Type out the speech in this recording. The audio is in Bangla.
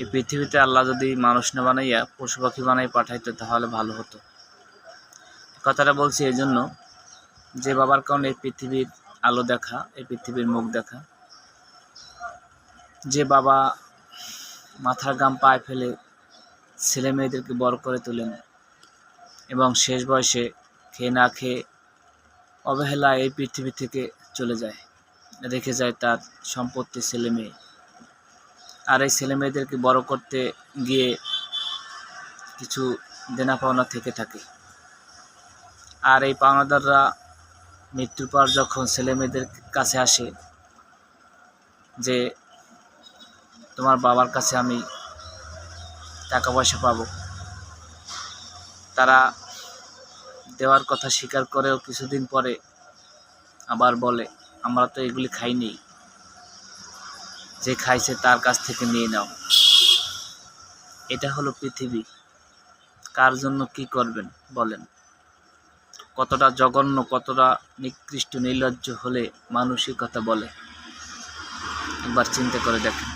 এই পৃথিবীতে আল্লাহ যদি মানুষ না বানাইয়া পশু পাখি বানাই পাঠাইতো তাহলে ভালো হতো। কথাটা বলছি এই জন্য, যে বাবার কারণে এই পৃথিবীর আলো দেখা, এই পৃথিবীর মুখ দেখা, যে বাবা মাথার ঘাম পায়ে ফেলে ছেলে মেয়েদেরকে বড় করে তোলেন এবং শেষ বয়সে খেয়ে না খেয়ে অবহেলায় এই পৃথিবী থেকে চলে যায়, রেখে যায় তার সম্পত্তি ছেলে মেয়ে। আর এই ছেলে মেয়েদেরকে বড় করতে গিয়ে কিছু দেনা পাওনা থেকে থাকে। আর এই পাওনাদাররা মৃত্যুর পর যখন ছেলে মেয়েদের কাছে আসে যে তোমার বাবার কাছে আমি টাকা পয়সা পাবো, তারা দেওয়ার কথা স্বীকার করেও কিছুদিন পরে আবার বলে আমরা তো এগুলি খাইনি, যে খাইছে তার কাছ থেকে নিয়ে নাও। এটা হলো পৃথিবী। কার জন্য কি করবেন বলেন? কতটা জঘন্য, কতটা নিকৃষ্ট নির্লজ্জ হলে মানুষ এই কথা বলে, একবার চিন্তা করে দেখেন।